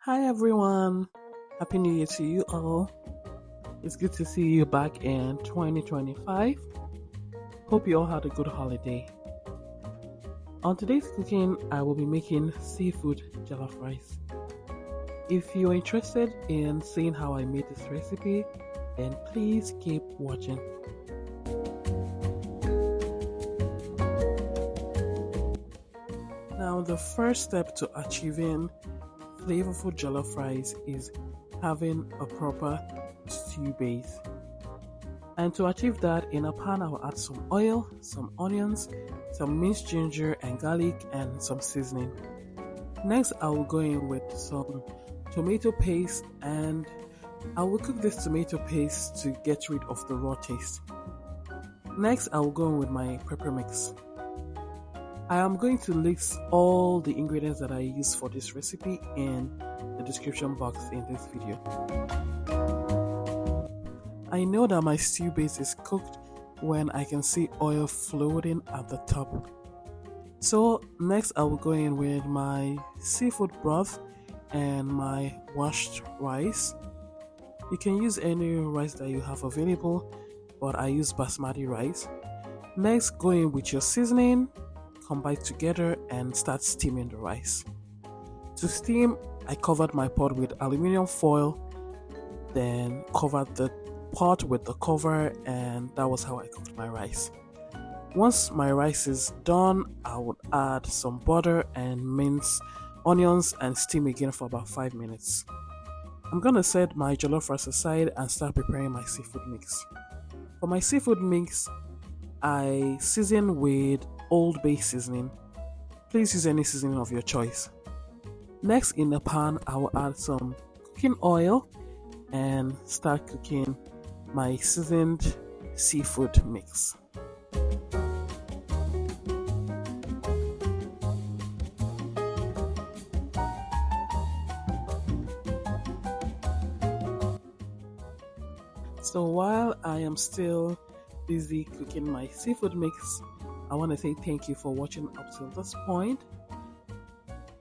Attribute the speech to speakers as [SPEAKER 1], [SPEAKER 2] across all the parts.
[SPEAKER 1] Hi everyone, Happy New Year to you all. It's good to see you back in 2025. Hope you all had a good holiday. On today's cooking, I will be making seafood jollof rice. If you're interested in seeing how I made this recipe, then please keep watching. Now, the first step to achieving flavorful jollof rice is having a proper stew base. And to achieve that, in a pan, I will add some oil, some onions, some minced ginger and garlic, and some seasoning. Next, I will go in with some tomato paste, and I will cook this tomato paste to get rid of the raw taste. Next, I will go in with my pepper mix. I am going to list all the ingredients that I use for this recipe in the description box in this video. I know that my stew base is cooked when I can see oil floating at the top. So next I will go in with my seafood broth and my washed rice. You can use any rice that you have available, but I use Basmati rice. Next, go in with your seasoning, combine together and start steaming the rice. To steam, I covered my pot with aluminum foil, then covered the pot with the cover, and that was how I cooked my rice. Once my rice is done, I would add some butter and mince onions and steam again for about 5 minutes. I'm gonna set my jollof rice aside and start preparing my seafood mix. For my seafood mix, I season with Old Bay seasoning. Please use any seasoning of your choice. Next, in the pan, I will add some cooking oil and start cooking my seasoned seafood mix. So while I am still busy cooking my seafood mix, I want to say thank you for watching up till this point.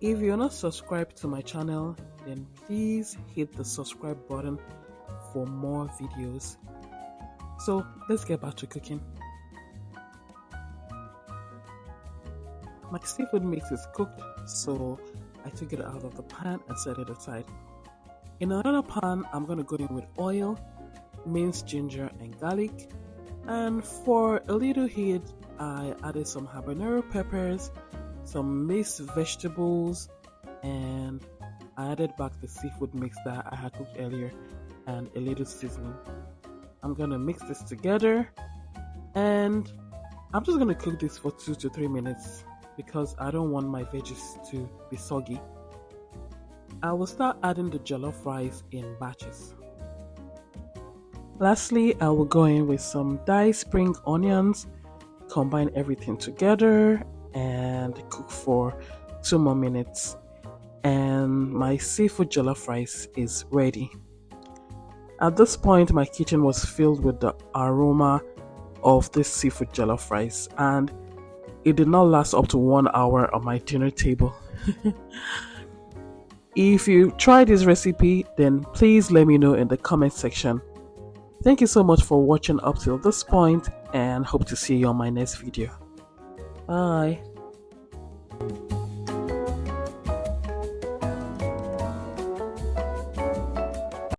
[SPEAKER 1] If you're not subscribed to my channel, then please hit the subscribe button for more videos. So let's get back to cooking. My seafood mix is cooked, so I took it out of the pan and set it aside. In another pan, I'm going to go in with oil, minced ginger and garlic, and for a little heat, I added some habanero peppers, some minced vegetables, and I added back the seafood mix that I had cooked earlier and a little seasoning. I'm gonna mix this together and I'm just gonna cook this for 2 to 3 minutes because I don't want my veggies to be soggy. I will start adding the jollof rice in batches. Lastly, I will go in with some diced spring onions, combine everything together and cook for 2 more minutes, and my seafood jollof rice is ready. At this point, my kitchen was filled with the aroma of this seafood jollof rice, and it did not last up to 1 hour on my dinner table. If you try this recipe, then please let me know in the comment section. Thank you so much for watching up till this point, and hope to see you on my next video. Bye.